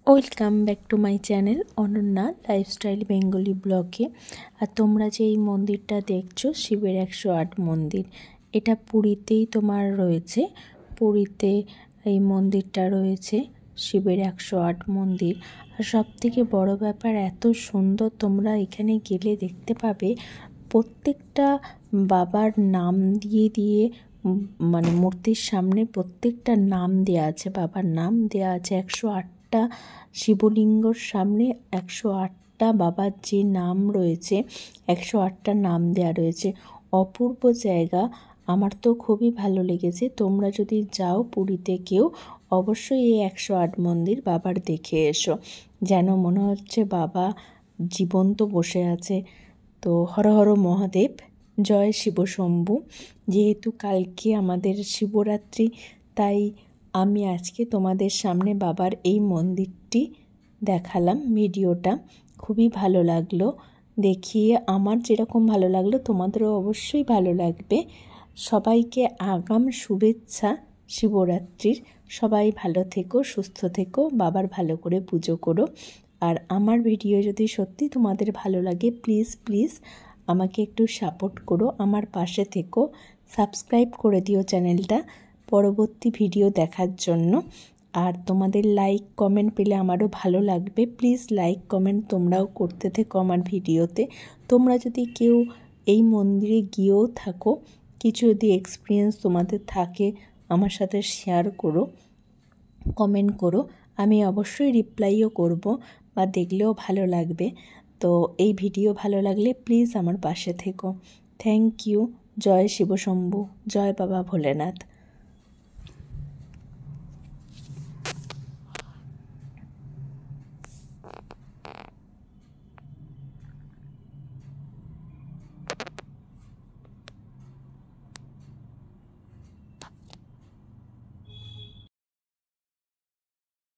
Welcome back to my channel Ananya lifestyle Bengali ব্লগে। আর তোমরা যে এই মন্দিরটা দেখছো শিবের 108 মন্দির, এটা পুরীতেই তোমার রয়েছে। পুরীতে এই মন্দিরটা রয়েছে, শিবের 108 মন্দির। আর সবথেকে বড় ব্যাপার, এত সুন্দর, তোমরা এখানে গেলে দেখতে পাবে প্রত্যেকটা বাবার নাম দিয়ে দিয়ে মানে মূর্তির সামনে প্রত্যেকটা নাম দেওয়া আছে, বাবার নাম দেওয়া আছে। 108টা শিবলিঙ্গর সামনে 108টা বাবার যে নাম রয়েছে, 108টা নাম দেওয়া রয়েছে। অপূর্ব জায়গা, আমার তো খুবই ভালো লেগেছে। তোমরা যদি যাও পুরীতে কেউ, অবশ্যই এই 108 মন্দির বাবার দেখে এসো, যেন মনে হচ্ছে বাবা জীবন্ত বসে আছে। তো হর হর মহাদেব, জয় শিবশম্ভু। যেহেতু কালকে আমাদের শিবরাত্রি, তাই আমি আজকে তোমাদের সামনে বাবার এই মন্দিরটি দেখালাম। ভিডিওটা খুবই ভালো লাগলো দেখিয়ে, আমার যেরকম ভালো লাগলো তোমাদেরও অবশ্যই ভালো লাগবে। সবাইকে আগাম শুভেচ্ছা শিবরাত্রির। সবাই ভালো থেকো, সুস্থ থেকো, বাবার ভালো করে পুজো করো। আর আমার ভিডিও যদি সত্যি তোমাদের ভালো লাগে, প্লিজ প্লিজ আমাকে একটু সাপোর্ট করো, আমার পাশে থেকো, সাবস্ক্রাইব করে দিও চ্যানেলটা পরবর্তী ভিডিও দেখার জন্য। আর তোমাদের লাইক কমেন্ট পেলে আমারও ভালো লাগবে। প্লিজ লাইক কমেন্ট তোমরাও করতে থেকো আমার ভিডিওতে। তোমরা যদি কেউ এই মন্দিরে গিয়েও থাকো, কিছু যদি এক্সপিরিয়েন্স তোমাদের থাকে আমার সাথে শেয়ার করো, কমেন্ট করো, আমি অবশ্যই রিপ্লাইও করব বা দেখলেও ভালো লাগবে। তো এই ভিডিও ভালো লাগলে প্লিজ আমার পাশে থেকো। Thank you. জয় শিবশম্ভু, জয় বাবা ভোলেনাথ।